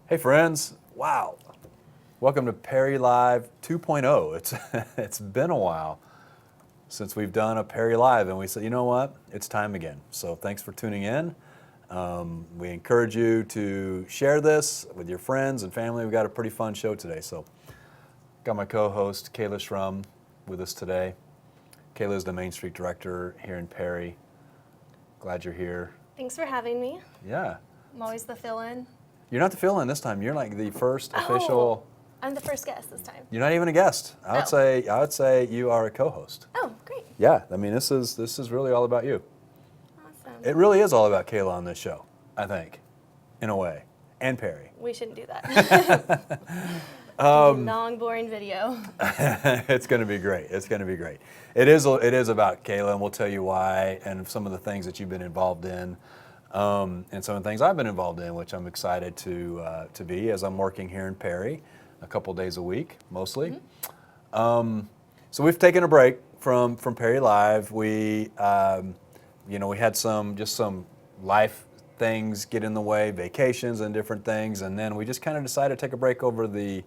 Hey friends, wow. Welcome to Perry Live 2.0. It's been a while since we've done a Perry Live, and we said, you know what, it's time again. So thanks for tuning in. We encourage you to share this with your friends and family. We've got a pretty fun show today. So got my co-host Kayla Schrum with us today. Kayla is the Main Street Director here in Perry. Glad you're here. Thanks for having me. Yeah. I'm always the fill-in. You're not the fill-in this time. You're like the first official. I'm the first guest this time. You're not even a guest. I would say you are a co-host. Oh, great. Yeah, I mean this is really all about you. Awesome. It really is all about Kayla on this show, I think, in a way, and Perry. We shouldn't do that. Long, boring video. It's going to be great. It's going to be great. It is about Kayla, and we'll tell you why, and some of the things that you've been involved in, and some of the things I've been involved in, which I'm excited to be as I'm working here in Perry, a couple days a week, mostly. Mm-hmm. So we've taken a break from Perry Live. We had some life things get in the way, vacations and different things, and then we just kind of decided to take a break over the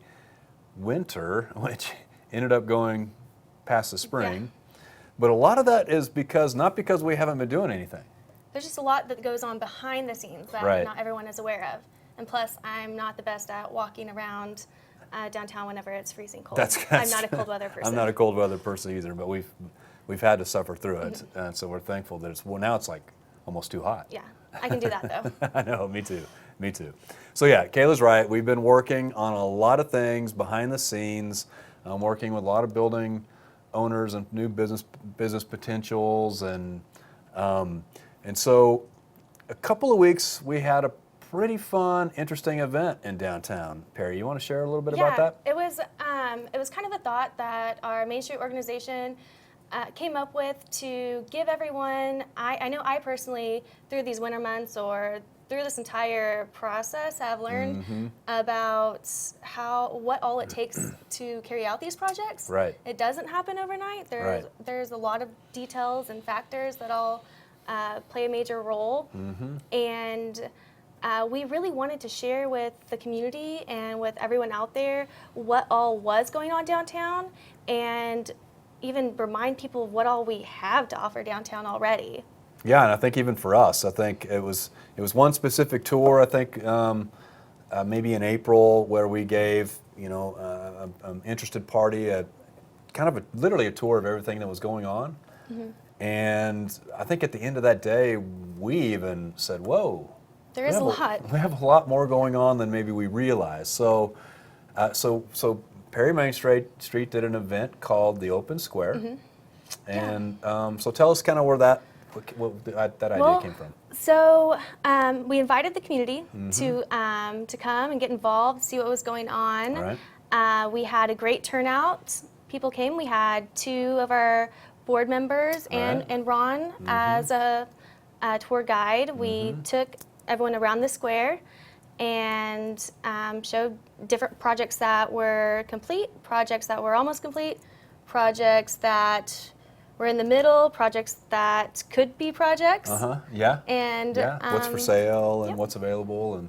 winter, which ended up going past the spring. Yeah. But a lot of that is not because we haven't been doing anything. There's just a lot that goes on behind the scenes that not everyone is aware of. And plus, I'm not the best at walking around downtown whenever it's freezing cold. I'm not a cold weather person. I'm not a cold weather person either, but we've had to suffer through it, and so we're thankful that now it's like almost too hot. Yeah, I can do that though. I know, me too. So yeah, Kayla's right. We've been working on a lot of things behind the scenes, working with a lot of building owners and new business potentials, and so a couple of weeks we had a pretty fun, interesting event in downtown. Perry, you want to share a little bit about that? It was kind of a thought that our Main Street organization came up with to give everyone. I know I personally, through these winter months or through this entire process, have learned about what all it takes to carry out these projects. Right. It doesn't happen overnight. There's a lot of details and factors that all play a major role, and we really wanted to share with the community and with everyone out there what all was going on downtown, and even remind people of what all we have to offer downtown already. Yeah, and I think even for us, I think it was one specific tour. I think maybe in April where we gave an interested party literally a tour of everything that was going on, and I think at the end of that day we even said, "Whoa, there is a lot. We have a lot more going on than maybe we realized." So Perry Main Street did an event called the Open Square, and so tell us kind of where that idea came from. So we invited the community to come and get involved, see what was going on. All right. We had a great turnout. People came. We had 2 of our board members and Ron as a tour guide. We took everyone around the square and showed different projects that were complete, projects that were almost complete, projects that were in the middle, projects that could be projects. Yeah. And what's for sale and what's available and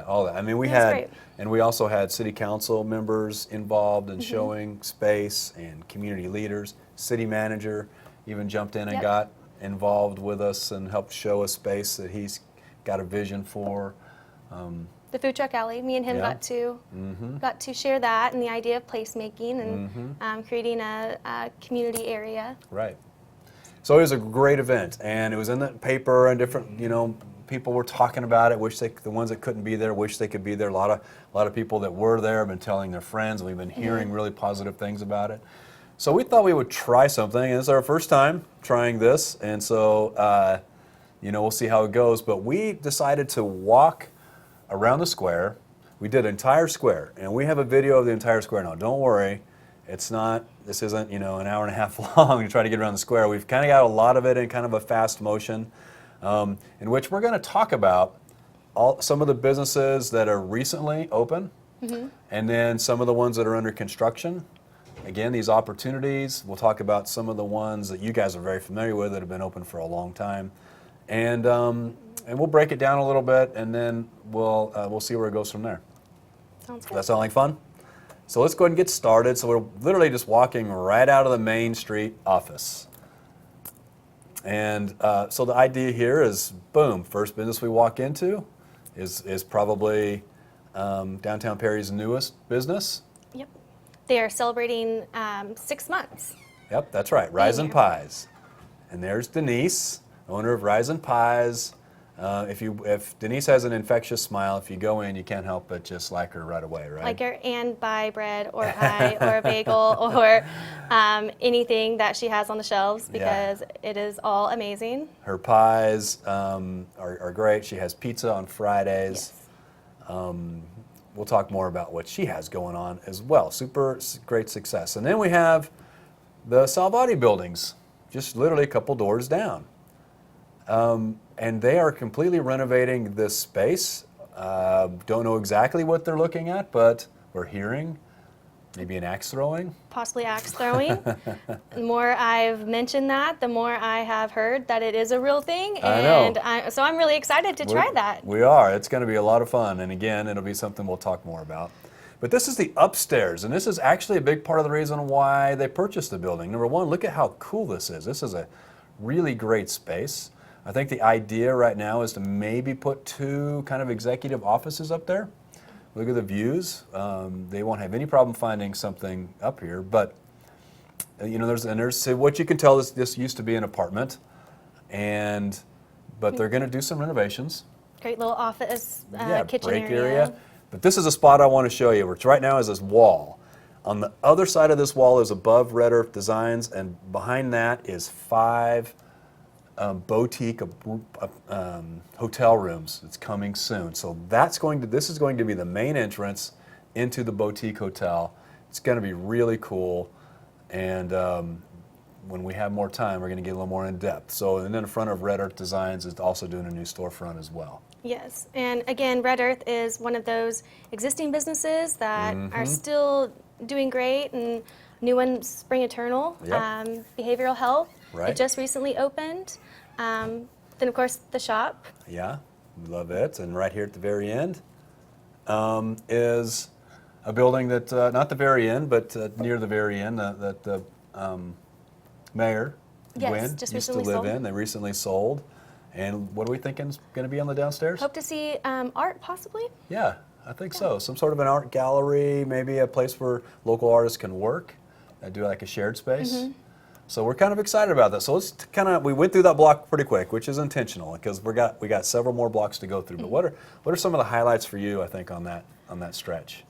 all that. I mean, we also had city council members involved in showing space, and community leaders. City manager even jumped in and got involved with us and helped show a space that he's got a vision for. The food truck alley, me and him got to share that and the idea of placemaking and creating a community area. Right. So it was a great event, and it was in the paper, and different people were talking about it. The ones that couldn't be there wish they could be there. A lot of people that were there have been telling their friends, and we've been hearing really positive things about it. So we thought we would try something, and it's our first time trying this, and so we'll see how it goes. But we decided to walk around the square. We did an entire square, and we have a video of the entire square now. Don't worry, this isn't an hour and a half long to try to get around the square. We've kind of got a lot of it in kind of a fast motion, in which we're going to talk about some of the businesses that are recently open, and then some of the ones that are under construction. Again, these opportunities. We'll talk about some of the ones that you guys are very familiar with that have been open for a long time, and we'll break it down a little bit, and then we'll see where it goes from there. Sounds Does good. that sound like fun? So let's go ahead and get started. So we're literally just walking right out of the Main Street office. And so the idea here is, boom, first business we walk into is probably downtown Perry's newest business. Yep. They are celebrating 6 months. Yep, that's right, Rise and here. Pies. And there's Denise, owner of Rise and Pies. If Denise has an infectious smile, if you go in, you can't help but just like her right away, right? Like her and buy bread or pie or a bagel or anything that she has on the shelves because it is all amazing. Her pies are great. She has pizza on Fridays. Yes. We'll talk more about what she has going on as well. Super great success. And then we have the Salvati buildings, just literally a couple doors down. And they are completely renovating this space. Don't know exactly what they're looking at, but we're hearing maybe an axe throwing. Possibly axe throwing. The more I've mentioned that, the more I have heard that it is a real thing. I know. And so I'm really excited to try that. We are. It's going to be a lot of fun. And again, it'll be something we'll talk more about. But this is the upstairs, and this is actually a big part of the reason why they purchased the building. Number one, look at how cool this is. This is a really great space. I think the idea right now is to maybe put 2 kind of executive offices up there. Look at the views. They won't have any problem finding something up here, but you know, there's what you can tell is this used to be an apartment, but they're going to do some renovations. Great little office, kitchen break area. But this is a spot I want to show you, which right now is this wall. On the other side of this wall is above Red Earth Designs, and behind that is 5 boutique hotel rooms. It's coming soon. So this is going to be the main entrance into the boutique hotel. It's going to be really cool. And when we have more time, we're going to get a little more in depth. So, and then in front of Red Earth Designs is also doing a new storefront as well. Yes, and again, Red Earth is one of those existing businesses that are still doing great, and new one, Spring Eternal, behavioral health. Right. It just recently opened. Then, of course, the shop. Yeah, love it. And right here at the very end is a building that, not the very end, but near the very end, that the mayor, Gwen, just used to recently live sold. in. They recently sold. And what are we thinking is going to be on the downstairs? Hope to see art, possibly. Yeah, I think so. Some sort of an art gallery, maybe a place where local artists can work, do like a shared space. So we're kind of excited about that. So let's we went through that block pretty quick, which is intentional because we got several more blocks to go through. But what are some of the highlights for you, I think, on that stretch?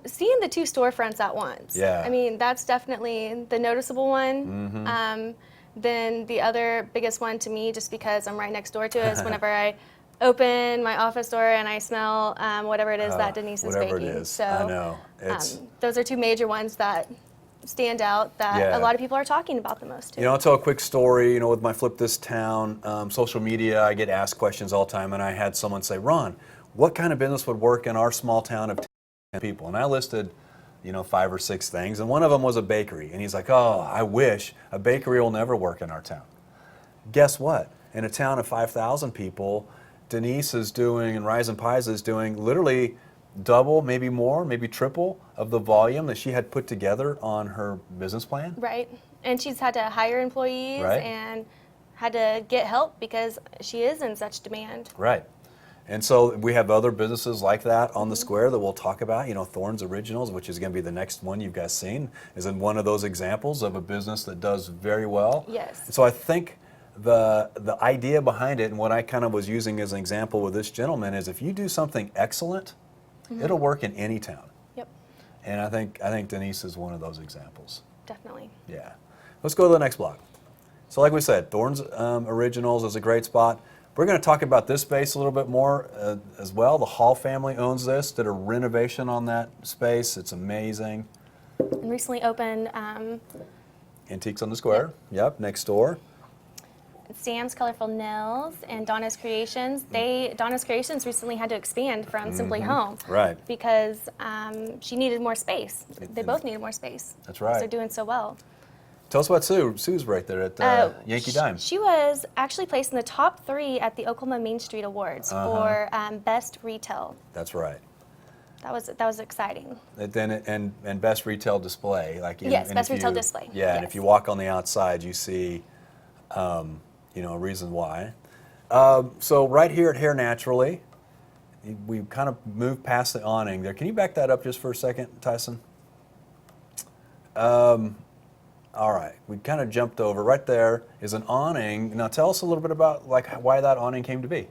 Seeing the 2 storefronts at once. Yeah. I mean, that's definitely the noticeable one. Then the other biggest one to me, just because I'm right next door to it, is whenever I open my office door and I smell whatever it is that Denise is whatever baking. it is. So I know. those are 2 major ones that stand out that a lot of people are talking about the most too. You know, I'll tell a quick story. You know, with my Flip This Town social media, I get asked questions all the time, and I had someone say, "Ron, what kind of business would work in our small town of 10 people?" And I listed, 5 or 6 things, and one of them was a bakery. And he's like, "Oh, I wish a bakery will never work in our town." Guess what? In a town of 5,000 people, Denise is doing, and Rise and Pies is doing literally double, maybe more, maybe triple of the volume that she had put together on her business plan. Right. And she's had to hire employees Right. and had to get help because she is in such demand. Right. And so we have other businesses like that on the square that we'll talk about. Thorne's Originals, which is going to be the next one you've guys seen, is in one of those examples of a business that does very well. Yes. And so I think the idea behind it, and what I kind of was using as an example with this gentleman, is if you do something excellent, it'll work in any town. Yep. And I think Denise is one of those examples. Definitely. Yeah. Let's go to the next block. So like we said, Thorne's Originals is a great spot. We're going to talk about this space a little bit more as well. The Hall family owns this, did a renovation on that space. It's amazing. And recently opened Antiques on the Square. Yep, next door. Sam's Colorful Nails and Donna's Creations. Donna's Creations recently had to expand from Simply Home. Right. Because she needed more space. They both needed more space. That's right. They're doing so well. Tell us about Sue. Sue's right there at Yankee Dime. She was actually placed in the top 3 at the Oklahoma Main Street Awards for Best Retail. That's right. That was exciting. And best retail display, Best retail display. Yeah, yes. And if you walk on the outside, you see, a reason why. So right here at Hair Naturally, we kind of moved past the awning there. Can you back that up just for a second, Tyson? All right, we kind of jumped over. Right there is an awning. Now tell us a little bit about why that awning came to be.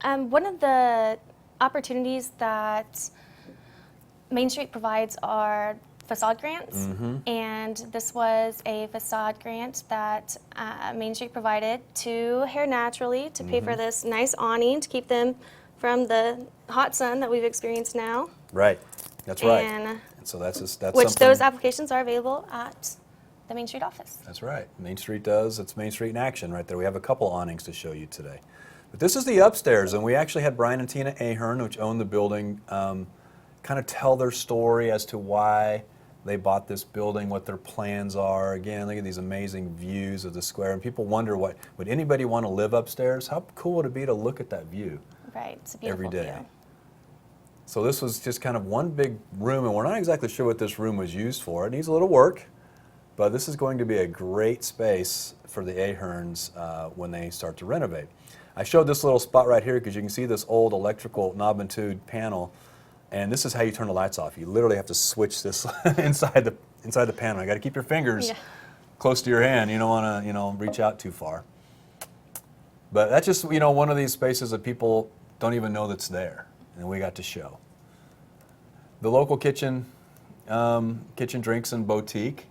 One of the opportunities that Main Street provides are facade grants, and this was a facade grant that Main Street provided to Hair Naturally to pay for this nice awning to keep them from the hot sun that we've experienced now. Right, that's right. And so that's which something. those applications are available at the Main Street office. That's right. Main Street does. It's Main Street in action right there. We have a couple awnings to show you today. But this is the upstairs, and we actually had Brian and Tina Ahern, which own the building, kind of tell their story as to why they bought this building, what their plans are. Again, look at these amazing views of the square. And people wonder, would anybody want to live upstairs? How cool would it be to look at that view Right, it's a beautiful every day? view. So this was just kind of one big room, and we're not exactly sure what this room was used for. It needs a little work. But this is going to be a great space for the Aherns when they start to renovate. I showed this little spot right here because you can see this old electrical knob and tube panel, and this is how you turn the lights off. You literally have to switch this inside the panel. You got to keep your fingers close to your hand. You don't want to reach out too far. But that's just one of these spaces that people don't even know that's there, and we got to show. The local kitchen drinks and boutique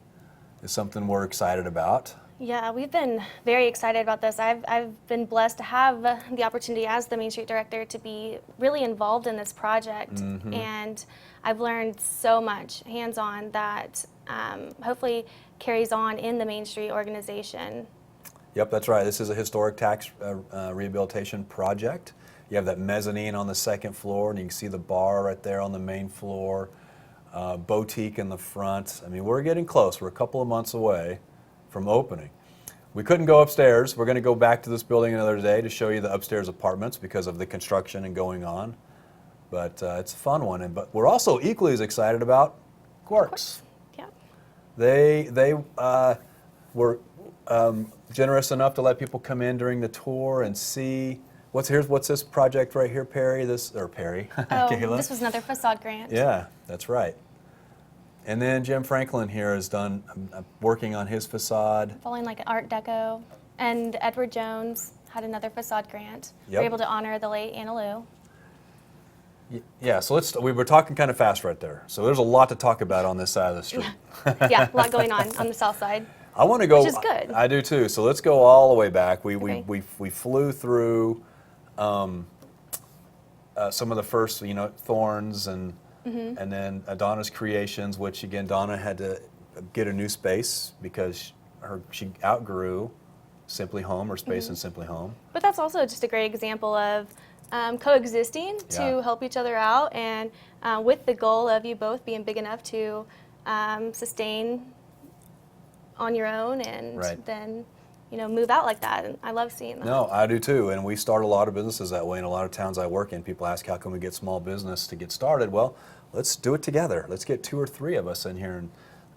is something we're excited about. Yeah, we've been very excited about this. I've been blessed to have the opportunity as the Main Street Director to be really involved in this project, and I've learned so much hands-on that hopefully carries on in the Main Street organization. Yep, that's right. This is a historic tax rehabilitation project. You have that mezzanine on the second floor, and you can see the bar right there on the main floor. Boutique in the front. I mean, we're getting close. We're a couple of months away from opening. We couldn't go upstairs. We're going to go back to this building another day to show you the upstairs apartments because of the construction and going on. But it's a fun one. But we're also equally as excited about Quarks. Yeah. They were generous enough to let people come in during the tour and see. What's this project right here, Perry? Perry. Oh, Kayla? This was another facade grant. Yeah, that's right. And then Jim Franklin here has done working on his facade. Following like Art Deco. And Edward Jones had another facade grant. Yep. We were able to honor the late Anna Lou. Yeah, so we were talking kind of fast right there. So there's a lot to talk about on this side of the street. Yeah, a lot going on the south side. I want to go. Which is good. I do too. So let's go all the way back. We Okay. we flew through some of the first, Thorns and then Donna's Creations, which again Donna had to get a new space because she outgrew Simply Home or space in Simply Home. But that's also just a great example of coexisting to Yeah. help each other out, and with the goal of you both being big enough to sustain on your own and Right. then move out like that. And I love seeing that. No, I do too. And we start a lot of businesses that way. In a lot of towns I work in, people ask, how can we get small business to get started? Well, let's do it together. Let's get 2 or 3 of us in here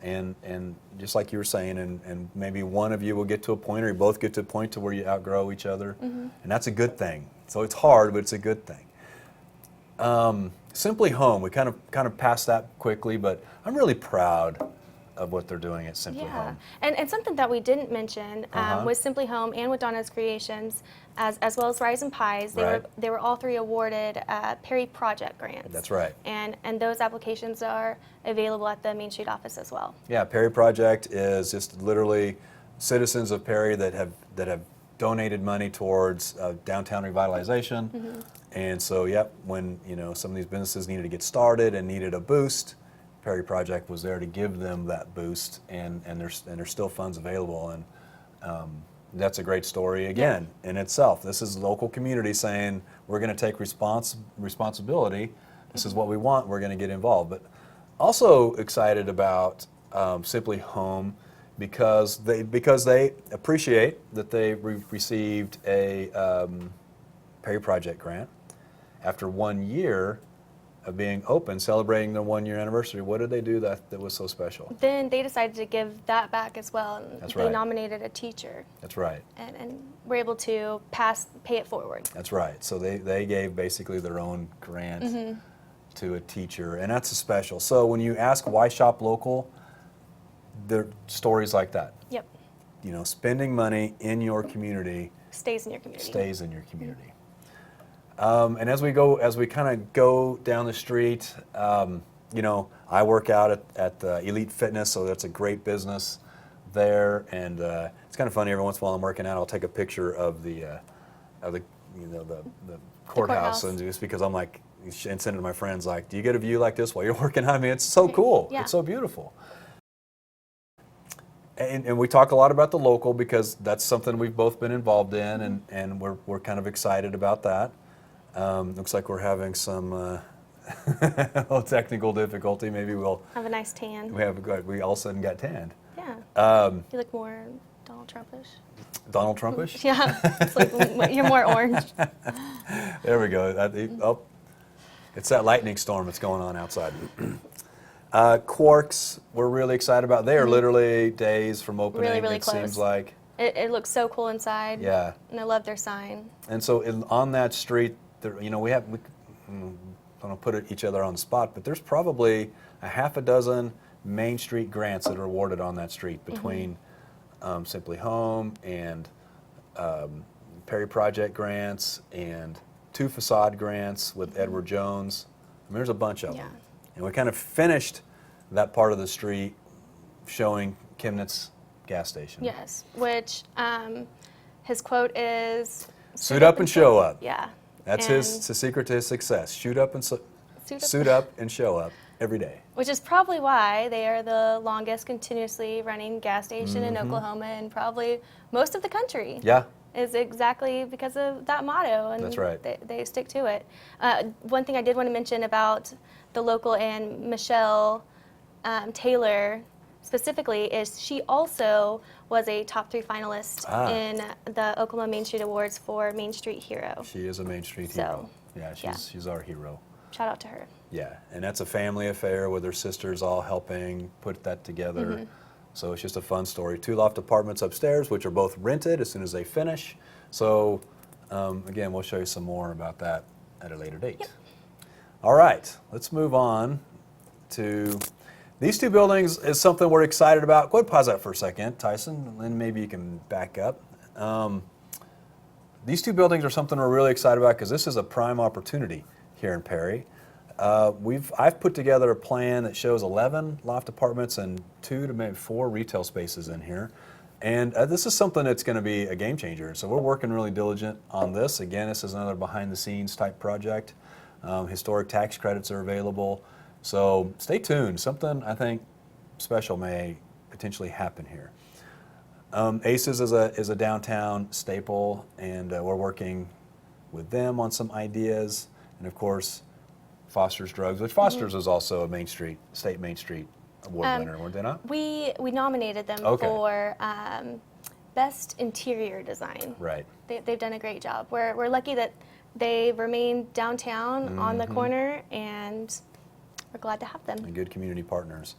and just like you were saying, and maybe one of you will get to a point or you both get to a point to where you outgrow each other. And that's a good thing. So it's hard, but it's a good thing. Simply Home, we kind of passed that quickly, but I'm really proud of what they're doing at Simply Yeah, Home. and something that we didn't mention with Simply Home and with Donna's Creations, as well as Rise and Pies, they were all 3 awarded Perry Project grants. That's right. And those applications are available at the Main Street office as well. Yeah, Perry Project is just literally citizens of Perry that have donated money towards downtown revitalization. And so, when some of these businesses needed to get started and needed a boost, Perry Project was there to give them that boost, and there's still funds available, and that's a great story again in itself. This is local community saying we're going to take responsibility. This is what we want. We're going to get involved. But also excited about Simply Home because they appreciate that they received a Perry Project grant after 1 year of being open, celebrating their 1 year anniversary. What did they do that was so special? Then they decided to give that back as well. And That's they right. nominated a teacher. That's right. And were able to pay it forward. That's right. So they gave basically their own grant to a teacher, and that's a special. So when you ask why shop local, there are stories like that. Yep. You know, spending money in your community Stays in your community. stays in your community. And as we kind of go down the street, you know, I work out at Elite Fitness, so that's a great business there. And it's kind of funny. Every once in a while, I'm working out, I'll take a picture of the courthouse, and just because I'm like, and send it to my friends, like, do you get a view like this while you're working out? I mean, it's so cool. Yeah. It's so beautiful. And we talk a lot about the local because that's something we've both been involved in, and we're kind of excited about that. Looks like we're having some technical difficulty. Maybe we'll Have a nice tan. we all of a sudden got tanned. Yeah. You look more Donald Trumpish. Donald Trumpish? Yeah. It's like you're more orange. There we go. It's that lightning storm that's going on outside. Quarks, we're really excited about. They are literally days from opening. Really, really it close. seems like. It looks so cool inside. Yeah. And I love their sign. And so on that street, there, you know, we don't put each other on the spot, but there's probably a half a dozen Main Street grants that are awarded on that street between Simply Home and Perry Project grants and 2 facade grants with Edward Jones. I mean, there's a bunch of them. And we kind of finished that part of the street showing Chemnitz gas station. Yes. Which his quote is Suit up and show up. Yeah. That's his secret to his success. Suit up and show up every day. Which is probably why they are the longest continuously running gas station in Oklahoma and probably most of the country. Yeah. Is exactly because of that motto, and That's right. they stick to it. One thing I did want to mention about the local and Michelle Taylor specifically is she also was a top 3 finalist in the Oklahoma Main Street Awards for Main Street Hero. She is a Main Street So, hero. Yeah, she's our hero. Shout out to her. Yeah, and that's a family affair with her sisters all helping put that together. Mm-hmm. So it's just a fun story. 2 loft apartments upstairs, which are both rented as soon as they finish. So again, we'll show you some more about that at a later date. Yep. All right, let's move on to these 2 buildings. Is something we're excited about. Go ahead and pause that for a second, Tyson, and then maybe you can back up. These 2 buildings are something we're really excited about because this is a prime opportunity here in Perry. I've put together a plan that shows 11 loft apartments and 2 to maybe 4 retail spaces in here. And this is something that's going to be a game changer. So we're working really diligent on this. Again, this is another behind the scenes type project. Historic tax credits are available. So stay tuned. Something I think special may potentially happen here. Aces is a downtown staple, and we're working with them on some ideas. And of course, Foster's Drugs, which Foster's is also a state Main Street award winner, weren't they not? We nominated them for Best Interior Design. Right. They've done a great job. We're lucky that they remain downtown on the corner, and we're glad to have them. And good community partners.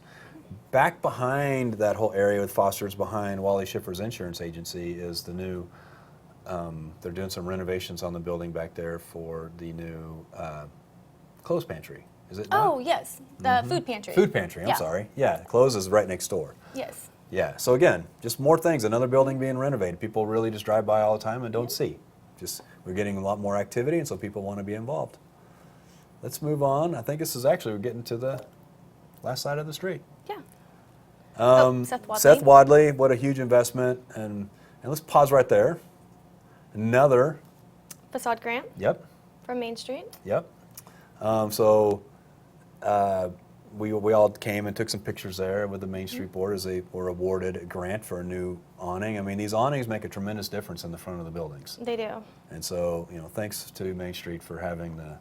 Back behind that whole area with Foster's, behind Wally Schiffer's insurance agency, is the new, they're doing some renovations on the building back there for the new clothes pantry. Is it not? Oh, yes, the food pantry. Food pantry, I'm sorry. Yeah, clothes is right next door. Yes. Yeah, so again, just more things, another building being renovated. People really just drive by all the time and don't see. We're getting a lot more activity, and so people want to be involved. Let's move on. I think we're getting to the last side of the street. Yeah. Seth Wadley. Seth Wadley, what a huge investment. And let's pause right there. Another. Facade grant. Yep. From Main Street. Yep. We all came and took some pictures there with the Main Street Board as they were awarded a grant for a new awning. I mean, these awnings make a tremendous difference in the front of the buildings. They do. And so, thanks to Main Street for having the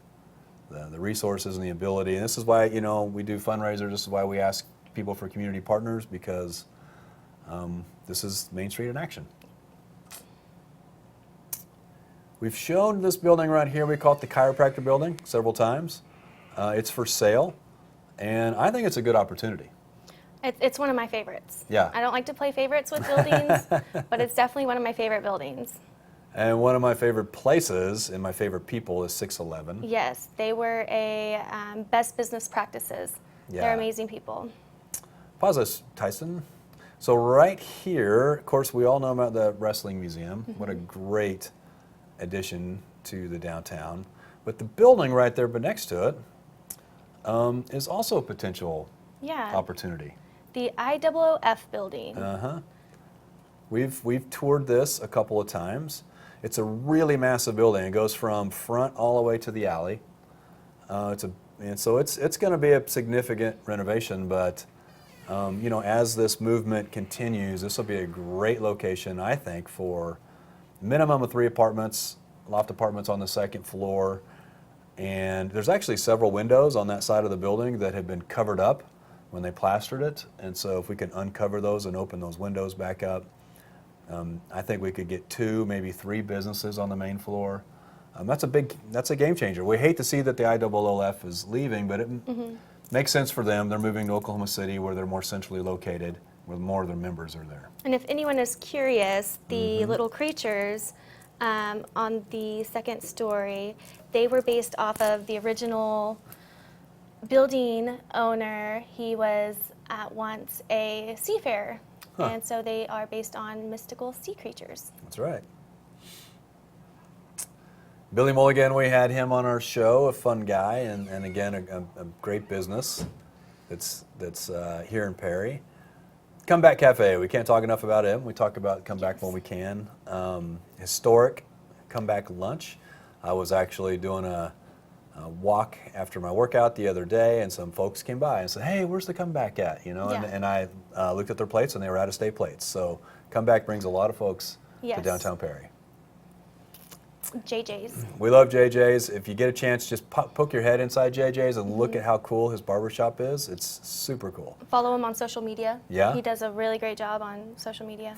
resources and the ability. And this is why, we do fundraisers. This is why we ask people for community partners, because this is Main Street in action. We've shown this building right here. We call it the Chiropractic Building several times. It's for sale, and I think it's a good opportunity. It's one of my favorites. Yeah. I don't like to play favorites with buildings, but it's definitely one of my favorite buildings. And one of my favorite places and my favorite people is 611. Yes, they were a best business practices. Yeah. They're amazing people. Pause this, Tyson. So right here, of course, we all know about the Wrestling Museum. What a great addition to the downtown. But the building right there, but next to it, is also a potential opportunity. The IOOF building. We've toured this a couple of times. It's a really massive building. It goes from front all the way to the alley. And so it's going to be a significant renovation, but you know, as this movement continues, this will be a great location, I think, for minimum of 3 apartments, loft apartments on the 2nd floor. And there's actually several windows on that side of the building that have been covered up when they plastered it. And so if we can uncover those and open those windows back up, I think we could get 2, maybe 3 businesses on the main floor. That's a game changer. We hate to see that the IOOF is leaving, but it makes sense for them. They're moving to Oklahoma City, where they're more centrally located, where more of their members are there. And if anyone is curious, the little creatures on the 2nd story, they were based off of the original building owner. He was at once a seafarer, and so they are based on mystical sea creatures. That's right. Billy Mulligan, we had him on our show, a fun guy, and again, a great business that's here in Perry. Comeback Cafe, we can't talk enough about him. We talk about Comeback when we can. Historic Comeback lunch. I was actually doing a walk after my workout the other day, and some folks came by and said, "Hey, where's the Comeback at?" You know, and I looked at their plates, and they were out-of-state plates. So Comeback brings a lot of folks to downtown Perry. JJ's. We love JJ's. If you get a chance, just poke your head inside JJ's and look at how cool his barbershop is. It's super cool. Follow him on social media. Yeah? He does a really great job on social media.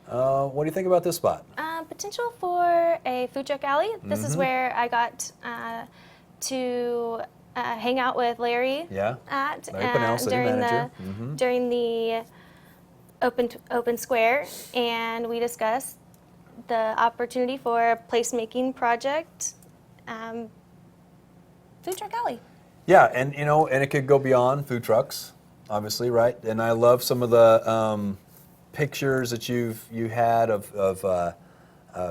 What do you think about this spot? Potential for a food truck alley. This is where I got to hang out with Larry at Larry Pinnell, city manager. During the open square, and we discussed the opportunity for a placemaking project, food truck alley. Yeah, and you know, and it could go beyond food trucks, obviously, right? And I love some of the pictures that you had of a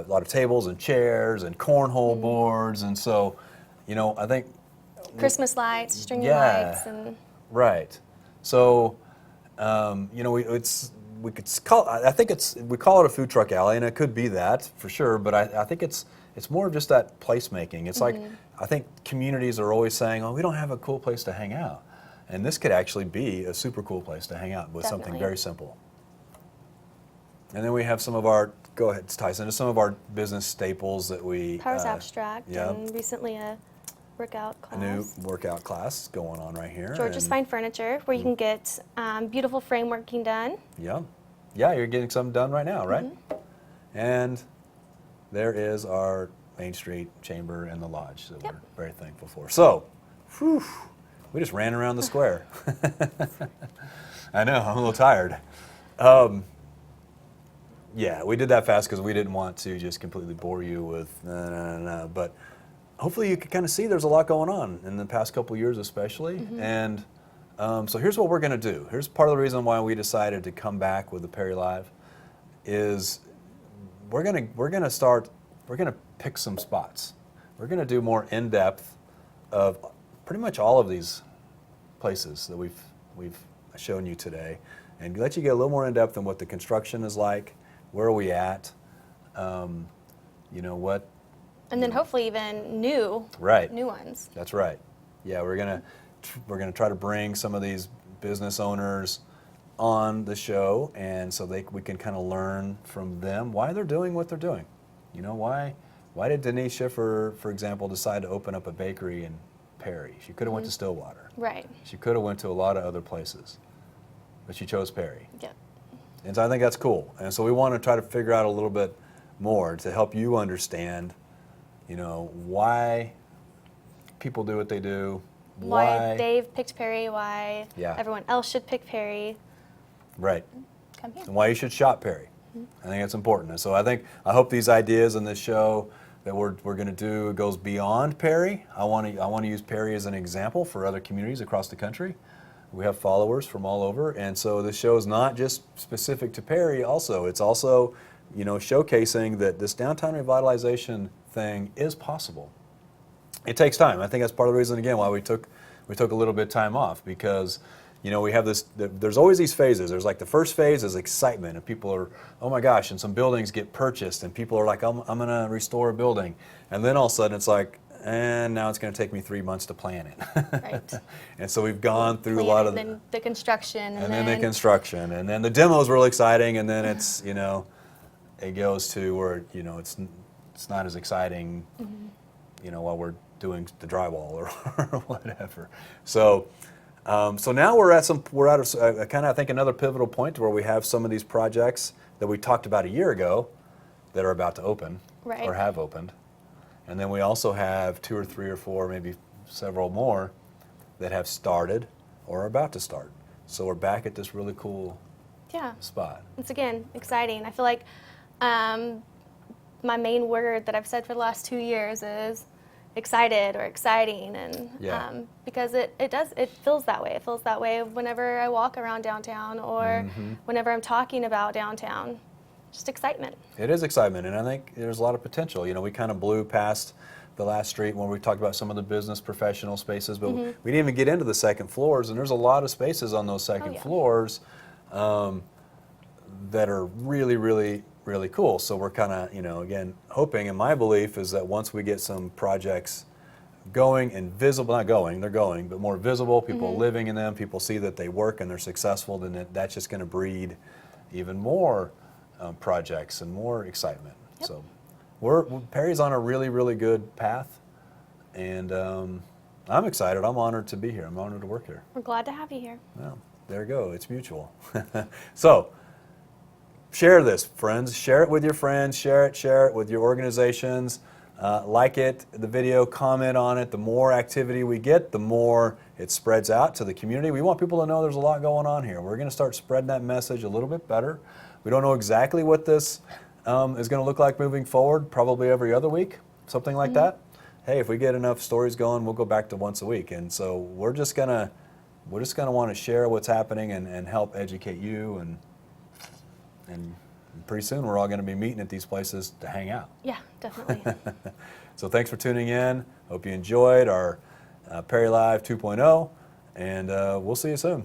lot of tables and chairs and cornhole boards, and so, you know, I think Christmas lights, stringy lights, and right. So, you know, we could call. I think we call it a food truck alley, and it could be that for sure. But I think it's more of just that placemaking. It's like, I think communities are always saying, "Oh, we don't have a cool place to hang out," and this could actually be a super cool place to hang out with something very simple. And then we have some of our, go ahead, Tyson, some of our business staples that we Powers Abstract, and recently a workout class. A new workout class going on right here. George's Fine Furniture, where you can get beautiful frameworking done. Yeah, yeah, you're getting some done right now, right? And there is our Main Street Chamber and the Lodge that we're very thankful for. So, we just ran around the square. I know, I'm a little tired. Yeah, we did that fast because we didn't want to just completely bore you with but hopefully you can kind of see there's a lot going on in the past couple years especially. And so here's what we're going to do. Here's part of the reason why we decided to come back with the Perry Live is we're going to pick some spots. We're going to do more in-depth of pretty much all of these places that we've shown you today, and let you get a little more in-depth on what the construction is like, where are we at, you know what. And then hopefully even new ones. That's right. Yeah, we're gonna try to bring some of these business owners on the show, and so we can kind of learn from them why they're doing what they're doing. You know, why did Denise Schiffer, for example, decide to open up a bakery in Perry? She could have went to Stillwater. Right. She could have went to a lot of other places, but she chose Perry. Yep. And so I think that's cool. And so we want to try to figure out a little bit more to help you understand, why people do what they do, Why Dave picked Perry, why Yeah. everyone else should pick Perry. Right. Come here. And why you should shop Perry. I think it's important. And so I hope these ideas in this show that we're going to do goes beyond Perry. I want to use Perry as an example for other communities across the country. We have followers from all over, and so this show is not just specific to Perry. Also, it's also showcasing that this downtown revitalization thing is possible. It takes time. I think that's part of the reason again why we took a little bit of time off, because we have there's always these phases. There's like the first phase is excitement, and people are, oh my gosh, and some buildings get purchased, and people are like, I'm going to restore a building. And then all of a sudden it's like, and now it's going to take me 3 months to plan it. Right. And so we've gone through a lot of then the construction. and then the construction, and then the demo is really exciting, and then it's, it goes to where, it's not as exciting, while we're doing the drywall or whatever. So now we're at a kind of, I think, another pivotal point where we have some of these projects that we talked about a year ago that are about to open Right. or have opened. And then we also have 2 or 3 or 4, maybe several more that have started or are about to start. So we're back at this really cool spot. It's, again, exciting. I feel like my main word that I've said for the last 2 years is excited or exciting, and because it feels that way. It feels that way whenever I walk around downtown or whenever I'm talking about downtown. Just excitement. It is excitement, and I think there's a lot of potential. We kind of blew past the last street when we talked about some of the business professional spaces, but we didn't even get into the second floors, and there's a lot of spaces on those second floors that are really, really, really cool. So we're kind of, again, hoping, and my belief is that once we get some projects going and visible, not going, they're going, but more visible, people living in them, people see that they work and they're successful, then that's just going to breed even more projects and more excitement. Yep. So Perry's on a really, really good path, and I'm excited. I'm honored to be here. I'm honored to work here. We're glad to have you here. Well, there you go. It's mutual. So share this, friends. Share it with your friends. Share it with your organizations. Like it, the video, comment on it. The more activity we get, the more it spreads out to the community. We want people to know there's a lot going on here. We're going to start spreading that message a little bit better. We don't know exactly what this is going to look like moving forward, probably every other week, something like that. Hey, if we get enough stories going, we'll go back to once a week. And so we're just going to want to share what's happening and help educate you, and pretty soon we're all going to be meeting at these places to hang out. Yeah, definitely. So thanks for tuning in. Hope you enjoyed our Perry Live 2.0, and we'll see you soon.